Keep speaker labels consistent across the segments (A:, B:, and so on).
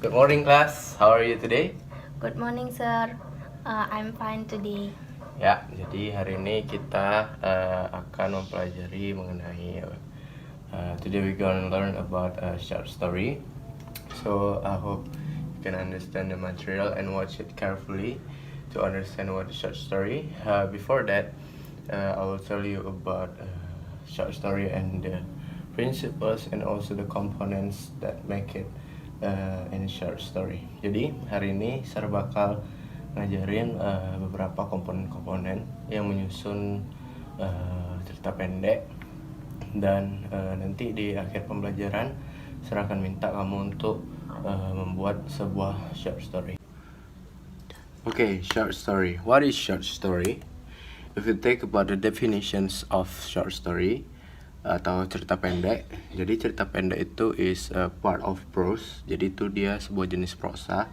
A: Good morning, class. How are you today?
B: Good morning, sir. I'm fine today.
A: Ya, jadi hari ini kita akan mempelajari mengenai today we're gonna learn about a short story. So I hope you can understand the material and watch it carefully to understand what the short story. Before that, I will tell you about short story and the principles and also the components that make it in short story. Jadi hari ini saya bakal ngajarin beberapa komponen-komponen yang menyusun cerita pendek, dan nanti di akhir pembelajaran saya akan minta kamu untuk membuat sebuah short story. Okay, short story. What is short story? If you think about the definitions of short story atau cerita pendek, jadi cerita pendek itu is a part of prose. Jadi itu dia sebuah jenis prosa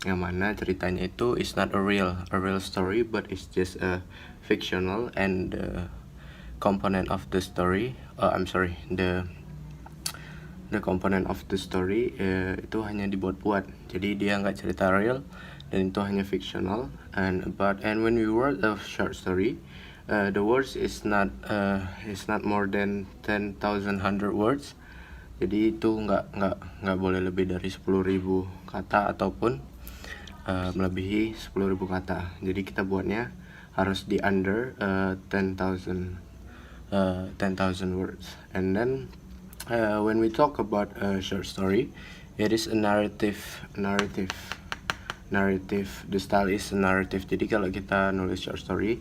A: yang mana ceritanya itu is not a real story, but it's just a fictional, and the component of the story, the component of the story itu hanya dibuat-buat. Jadi dia nggak cerita real dan itu hanya fictional. And when we write a short story, the words is not more than 10,100 words. Jadi itu nggak boleh lebih dari 10.000 kata ataupun melebihi 10.000 kata. Jadi kita buatnya harus di under 10,000 words. And then when we talk about a short story, it is a narrative. The style is a narrative. Jadi kalau kita nulis short story,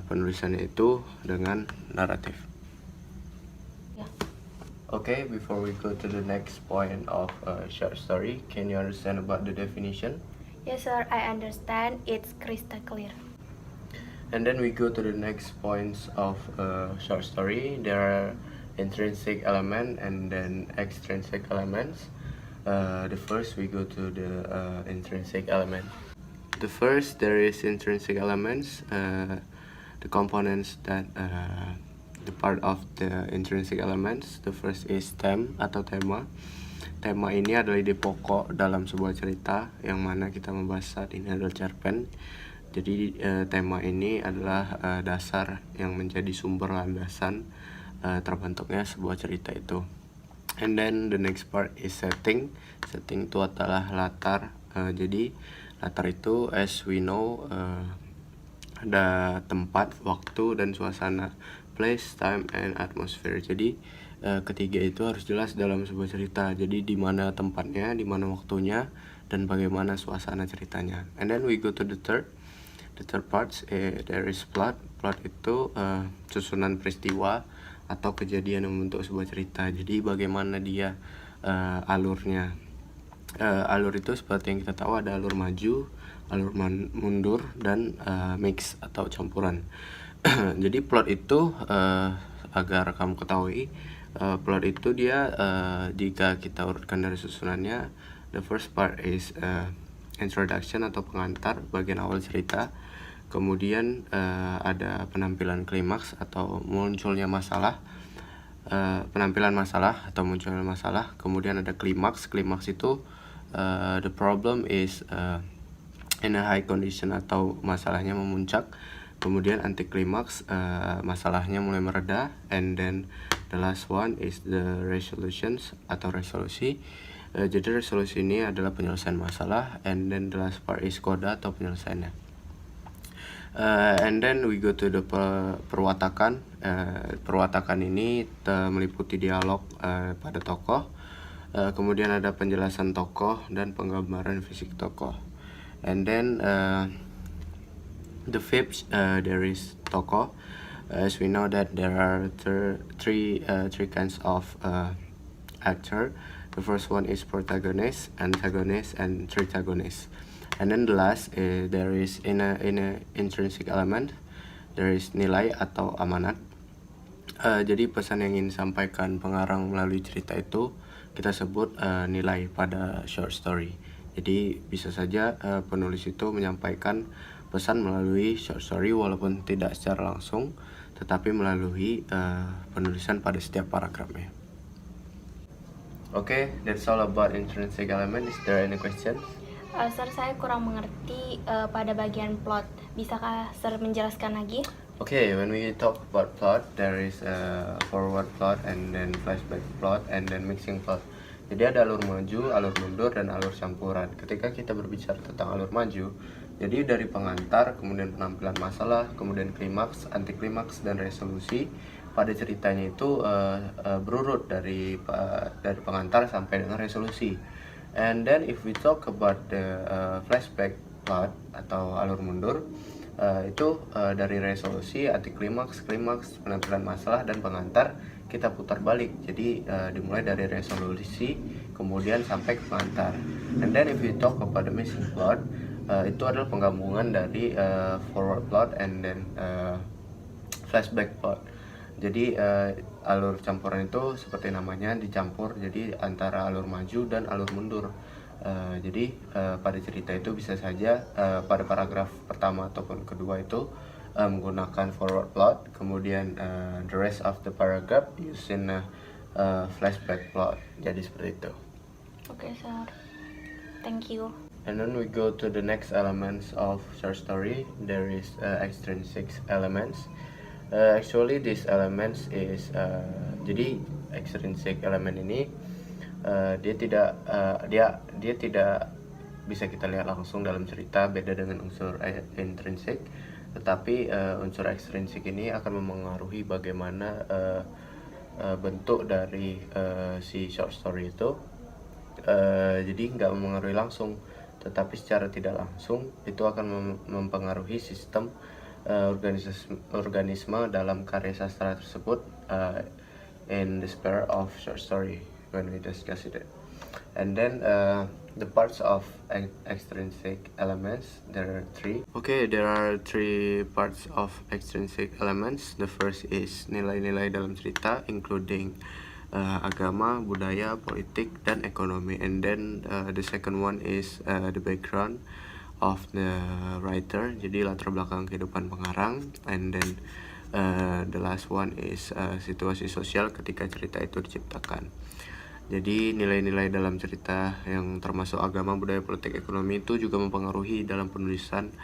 A: penulisannya itu dengan naratif. Okay, before we go to the next point of short story, can you understand about the definition?
B: Yes, sir. I understand. It's crystal clear.
A: And then we go to the next points of short story. There are intrinsic element and then extrinsic elements. The first, we go to the intrinsic element. The first, there is intrinsic elements. The components that the part of the intrinsic elements. The first is theme atau tema. Tema ini adalah ide pokok dalam sebuah cerita yang mana kita membahas saat ini adalah cerpen. Jadi tema ini adalah dasar yang menjadi sumber landasan terbentuknya sebuah cerita itu. And then the next part is setting. Setting itu adalah latar. Jadi latar itu, as we know, ada tempat, waktu, dan suasana. Place, time, and atmosphere. Jadi ketiga itu harus jelas dalam sebuah cerita. Jadi di mana tempatnya, di mana waktunya, dan bagaimana suasana ceritanya. And then we go to the third part. There is plot. Plot itu susunan peristiwa atau kejadian yang membentuk sebuah cerita. Jadi bagaimana dia alurnya. Alur itu seperti yang kita tahu, ada alur maju, alur mundur, dan mix atau campuran. Jadi plot itu agar kamu ketahui, plot itu dia jika kita urutkan dari susunannya, the first part is introduction atau pengantar, bagian awal cerita. Kemudian ada penampilan klimaks atau munculnya masalah, penampilan masalah atau munculnya masalah. Kemudian ada klimaks. Klimaks itu the problem is in a high condition atau masalahnya memuncak. Kemudian anti klimaks, masalahnya mulai mereda. And then the last one is the resolutions atau resolusi. Jadi resolusi ini adalah penyelesaian masalah. And then the last part is koda atau penyelesaiannya. And then we go to the perwatakan. Perwatakan ini meliputi dialog pada tokoh. Kemudian ada penjelasan tokoh dan penggambaran fisik tokoh. And then the fifth, there is tokoh. As we know that there are three kinds of actor. The first one is protagonist, antagonist, and tritagonist. And then the last, there is in a intrinsic element, there is nilai atau amanat. Jadi pesan yang ingin disampaikan pengarang melalui cerita itu kita sebut nilai pada short story. Jadi bisa saja penulis itu menyampaikan pesan melalui short story walaupun tidak secara langsung, tetapi melalui penulisan pada setiap paragrafnya. Okay, that's all about intrinsic element. Is there any questions?
B: Sir, saya kurang mengerti pada bagian plot. Bisakah Sir menjelaskan lagi?
A: Okay, when we talk about plot, there is a forward plot and then flashback plot and then mixing plot. Jadi ada alur maju, alur mundur, dan alur campuran. Ketika kita berbicara tentang alur maju, jadi dari pengantar, kemudian penampilan masalah, kemudian klimaks, anti klimaks, dan resolusi. Pada ceritanya itu berurut dari pengantar sampai dengan resolusi. And then if we talk about the flashback plot atau alur mundur, itu dari resolusi, anti klimaks, klimaks, penampilan masalah, dan pengantar kita putar balik. Jadi dimulai dari resolusi kemudian sampai ke pengantar. And then if we talk about the missing plot, itu adalah penggabungan dari forward plot and then flashback plot. Jadi alur campuran itu seperti namanya dicampur, jadi antara alur maju dan alur mundur. Jadi pada cerita itu bisa saja pada paragraf pertama ataupun kedua itu menggunakan forward plot, kemudian the rest of the paragraph using flashback plot. Jadi seperti itu.
B: Okay, Sir. Thank you.
A: And then we go to the next elements of short story. There is extrinsic elements. Actually these elements is jadi extrinsic element ini dia tidak bisa kita lihat langsung dalam cerita, beda dengan unsur intrinsik. Tetapi unsur ekstrinsik ini akan memengaruhi bagaimana bentuk dari si short story itu. Jadi nggak memengaruhi langsung, tetapi secara tidak langsung itu akan mempengaruhi sistem organisme dalam karya sastra tersebut in the sphere of short story when we discuss it. And then the parts of extrinsic elements, there are three. Okay, there are three parts of extrinsic elements. The first is nilai-nilai dalam cerita, including agama, budaya, politik, dan ekonomi. And then the second one is the background of the writer, jadi latar belakang kehidupan pengarang. And then the last one is situasi sosial ketika cerita itu diciptakan. Jadi nilai-nilai dalam cerita yang termasuk agama, budaya, politik, ekonomi itu juga mempengaruhi dalam penulisan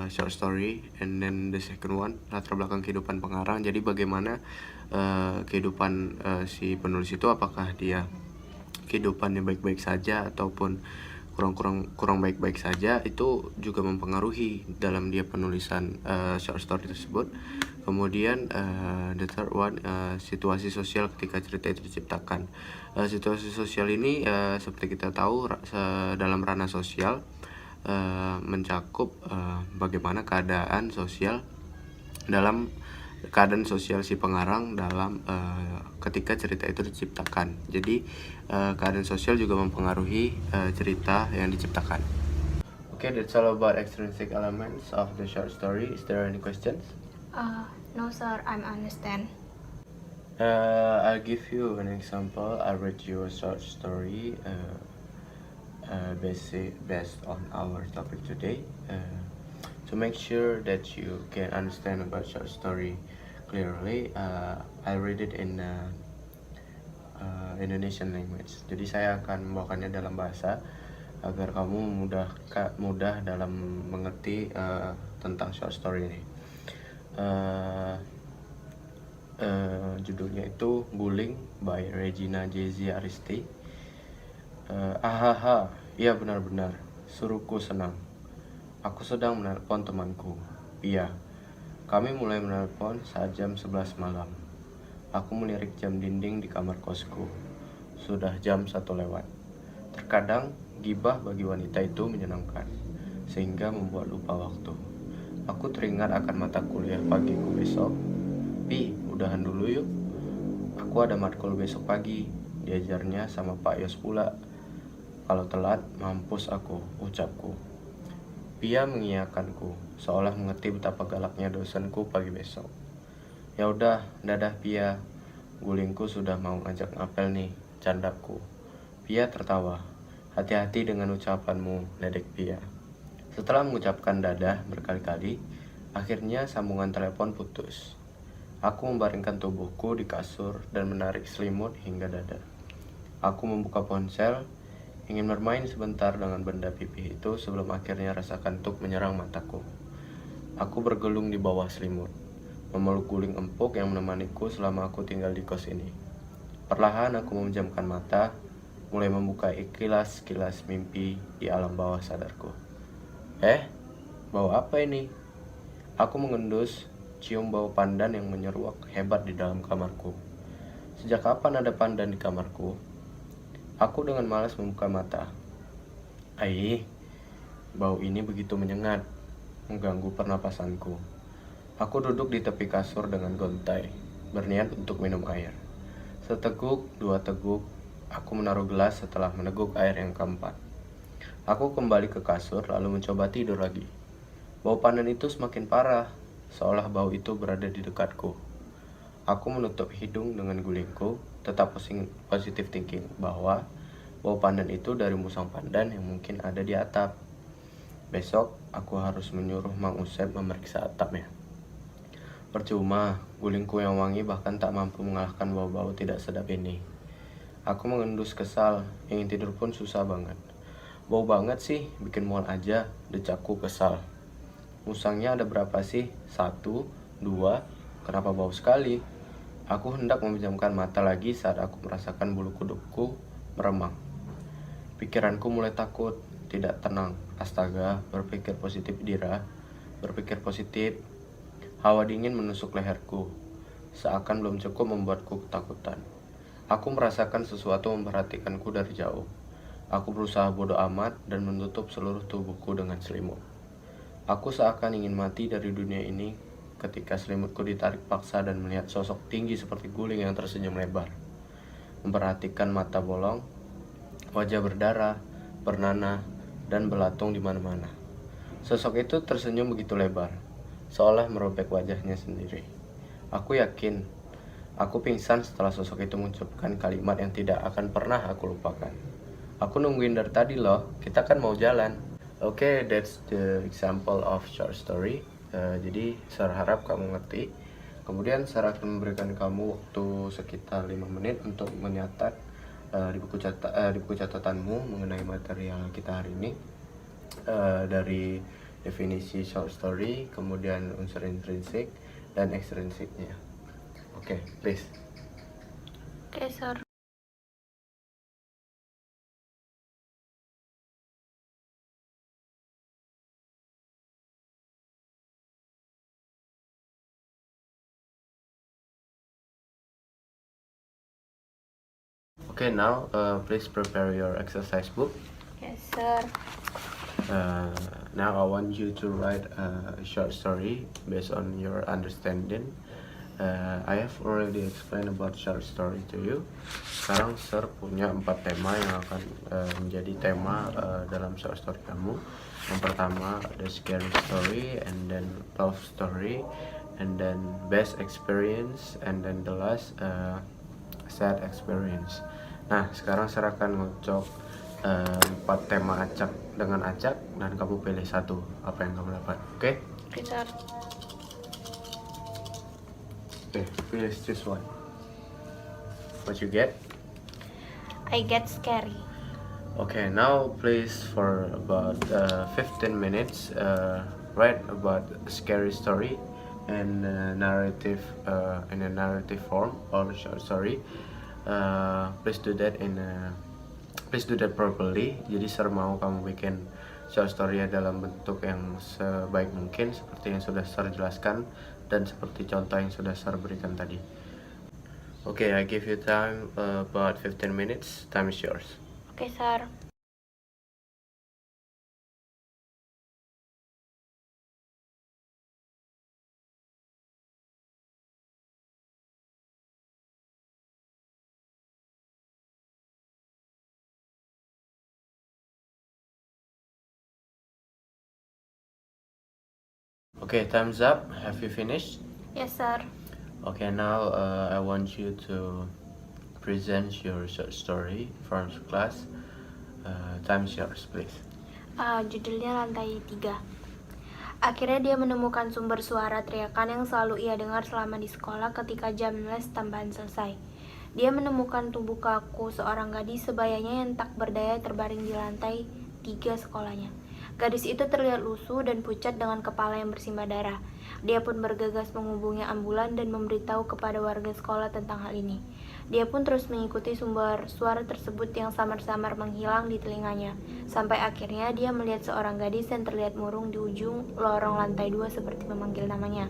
A: short story. And then the second one, latar belakang kehidupan pengarang. Jadi bagaimana kehidupan si penulis itu, apakah dia kehidupannya baik-baik saja ataupun kurang baik-baik saja, itu juga mempengaruhi dalam dia penulisan short story tersebut. Kemudian the third one, situasi sosial ketika cerita itu diciptakan. Situasi sosial ini seperti kita tahu dalam ranah sosial mencakup bagaimana keadaan sosial si pengarang dalam ketika cerita itu diciptakan. Jadi keadaan sosial juga mempengaruhi cerita yang diciptakan. Okay, that's all about extrinsic elements of the short story. Is there any questions?
B: No, Sir. I understand.
A: I'll give you an example. I read you a short story based on our topic today. To make sure that you can understand about short story clearly, I read it in Indonesian language. Jadi saya akan membawakannya dalam bahasa agar kamu mudah dalam mengerti tentang short story ini. Judulnya itu Bullying by Regina Jezi Aristi. Ahaha, iya benar-benar, suruhku senang. Aku sedang menelpon temanku. Iya, kami mulai menelpon saat jam 11 malam. Aku melirik jam dinding di kamar kosku. Sudah jam 1 lewat. Terkadang gibah bagi wanita itu menyenangkan, sehingga membuat lupa waktu. Aku teringat akan mata kuliah pagiku besok. Pi, udahan dulu yuk. Aku ada matkul besok pagi, diajarnya sama Pak Yos pula. Kalau telat, mampus aku, ucapku. Pia mengiyakanku, seolah mengerti betapa galaknya dosenku pagi besok. Ya udah, dadah Pia. Gulingku sudah mau ngajak ngapel nih, candaku. Pia tertawa. Hati-hati dengan ucapanmu, ledek Pia. Setelah mengucapkan dadah berkali-kali, akhirnya sambungan telepon putus. Aku membaringkan tubuhku di kasur dan menarik selimut hingga dada. Aku membuka ponsel, ingin bermain sebentar dengan benda pipih itu sebelum akhirnya rasa kantuk menyerang mataku. Aku bergelung di bawah selimut, memeluk guling empuk yang menemaniku selama aku tinggal di kos ini. Perlahan aku memejamkan mata, mulai membuka kilas-kilas mimpi di alam bawah sadarku. Bau apa ini? Aku mengendus, cium bau pandan yang menyeruak hebat di dalam kamarku. Sejak kapan ada pandan di kamarku? Aku dengan malas membuka mata. Bau ini begitu menyengat, mengganggu pernapasanku. Aku duduk di tepi kasur dengan gontai, berniat untuk minum air. Seteguk, dua teguk, aku menaruh gelas setelah meneguk air yang keempat. Aku kembali ke kasur lalu mencoba tidur lagi. Bau pandan itu semakin parah, seolah bau itu berada di dekatku. Aku menutup hidung dengan gulingku, tetap positive thinking bahwa bau pandan itu dari musang pandan yang mungkin ada di atap. Besok aku harus menyuruh Mang Usep memeriksa atapnya. Percuma, gulingku yang wangi bahkan tak mampu mengalahkan bau-bau tidak sedap ini. Aku mengendus kesal, ingin tidur pun susah banget. Bau banget sih, bikin mual aja, decakku kesal. Musangnya ada berapa sih? 1, 2, kenapa bau sekali? Aku hendak memejamkan mata lagi saat aku merasakan bulu kudukku meremang. Pikiranku mulai takut, tidak tenang. Astaga, berpikir positif Dira. Berpikir positif. Hawa dingin menusuk leherku, seakan belum cukup membuatku ketakutan. Aku merasakan sesuatu memperhatikanku dari jauh. Aku berusaha bodoh amat dan menutup seluruh tubuhku dengan selimut. Aku seakan ingin mati dari dunia ini ketika selimutku ditarik paksa dan melihat sosok tinggi seperti guling yang tersenyum lebar. Memperhatikan mata bolong, wajah berdarah, bernanah, dan belatung di mana-mana. Sosok itu tersenyum begitu lebar, seolah merobek wajahnya sendiri. Aku yakin, aku pingsan setelah sosok itu mengucapkan kalimat yang tidak akan pernah aku lupakan. Aku nungguin dari tadi loh, kita kan mau jalan. Oke, that's the example of short story. Jadi saya harap kamu ngerti. Kemudian saya akan memberikan kamu waktu sekitar 5 menit untuk menyatat di buku catatanmu mengenai material kita hari ini, dari definisi short story, kemudian unsur intrinsik dan ekstrinsiknya. Oke, please.
B: Oke, sir.
A: Okay, now please prepare your exercise book.
B: Yes, sir.
A: Now I want you to write a short story based on your understanding. I have already explained about short story to you. Sekarang Sir punya 4 tema yang akan menjadi tema dalam short story kamu. Yang pertama, the scary story, and then love story, and then best experience, and then the last sad experience. Nah, sekarang Sir akan ngocok 4 tema acak dengan acak dan kamu pilih satu apa yang kamu dapat. Oke?
B: Oke, sir.
A: Okay, please choose one. What you get?
B: I get scary.
A: Okay, now please for about 15 minutes write about a scary story and narrative in a narrative form or short story. Please do that properly. Jadi Sir mau kamu bikin short story dalam bentuk yang sebaik mungkin seperti yang sudah Sir jelaskan dan seperti contoh yang sudah Sir berikan tadi. Okay, I give you time about 15 minutes. Time is yours.
B: Oke, sir.
A: Okay, time's up. Have you finished?
B: Yes, sir.
A: Okay, now I want you to present your short story in front of class. Time's yours, please.
B: Judulnya Lantai 3. Akhirnya dia menemukan sumber suara teriakan yang selalu ia dengar selama di sekolah ketika jam les tambahan selesai. Dia menemukan tubuh kaku seorang gadis sebayanya yang tak berdaya terbaring di lantai 3 sekolahnya. Gadis itu terlihat lusuh dan pucat dengan kepala yang bersimbah darah. Dia pun bergegas menghubungi ambulan dan memberitahu kepada warga sekolah tentang hal ini. Dia pun terus mengikuti sumber suara tersebut yang samar-samar menghilang di telinganya. Sampai akhirnya dia melihat seorang gadis yang terlihat murung di ujung lorong lantai 2 seperti memanggil namanya.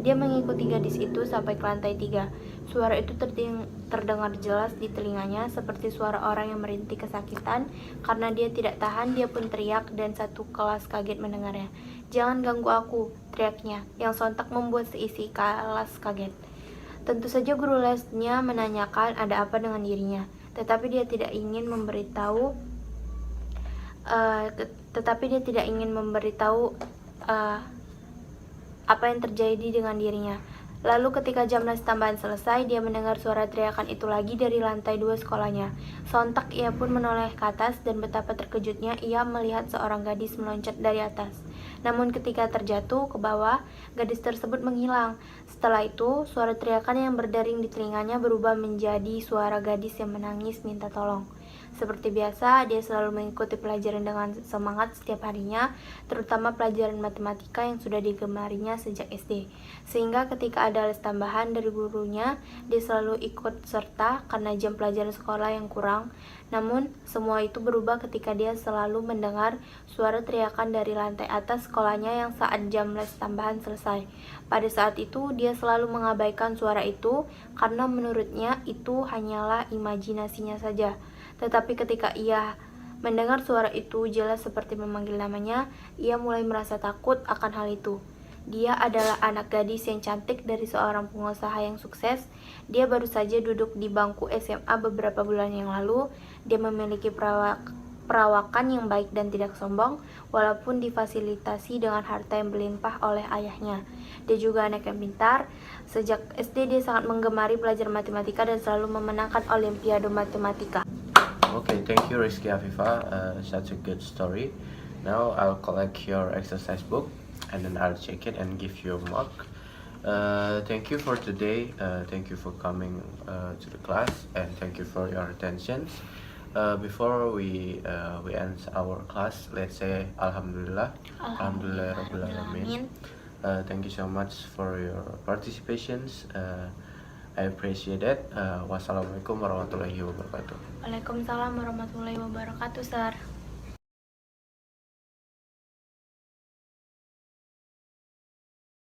B: Dia mengikuti gadis itu sampai ke lantai 3. Suara itu terdengar jelas di telinganya seperti suara orang yang merintih kesakitan. Karena dia tidak tahan, dia pun teriak dan satu kelas kaget mendengarnya. "Jangan ganggu aku," teriaknya, yang sontak membuat seisi kelas kaget. Tentu saja guru lesnya menanyakan ada apa dengan dirinya, tetapi dia tidak ingin memberitahu apa yang terjadi dengan dirinya. Lalu ketika jam les tambahan selesai, dia mendengar suara teriakan itu lagi dari lantai 2 sekolahnya. Sontak ia pun menoleh ke atas dan betapa terkejutnya ia melihat seorang gadis meloncat dari atas. Namun ketika terjatuh ke bawah, gadis tersebut menghilang. Setelah itu, suara teriakan yang berdering di telinganya berubah menjadi suara gadis yang menangis minta tolong. Seperti biasa, dia selalu mengikuti pelajaran dengan semangat setiap harinya, terutama pelajaran matematika yang sudah digemarinya sejak SD. Sehingga ketika ada les tambahan dari gurunya, dia selalu ikut serta karena jam pelajaran sekolah yang kurang. Namun, semua itu berubah ketika dia selalu mendengar suara teriakan dari lantai atas sekolahnya yang saat jam les tambahan selesai. Pada saat itu, dia selalu mengabaikan suara itu karena menurutnya itu hanyalah imajinasinya saja. Tetapi ketika ia mendengar suara itu jelas seperti memanggil namanya, ia mulai merasa takut akan hal itu. Dia adalah anak gadis yang cantik dari seorang pengusaha yang sukses. Dia baru saja duduk di bangku SMA beberapa bulan yang lalu. Dia memiliki perawakan yang baik dan tidak sombong, walaupun difasilitasi dengan harta yang berlimpah oleh ayahnya. Dia juga anak yang pintar. Sejak SD dia sangat menggemari pelajaran matematika dan selalu memenangkan olimpiade matematika.
A: Okay, thank you Rizky Afifa, such a good story. Now I'll collect your exercise book and then I'll check it and give you a mark. Thank you for today, thank you for coming to the class and thank you for your attention. Before we end our class, let's say Alhamdulillah, Alhamdulillah Rabbil Alamin. Thank you so much for your participations. I appreciate it. Wassalamualaikum warahmatullahi wabarakatuh.
B: Waalaikumsalam warahmatullahi wabarakatuh, Sir.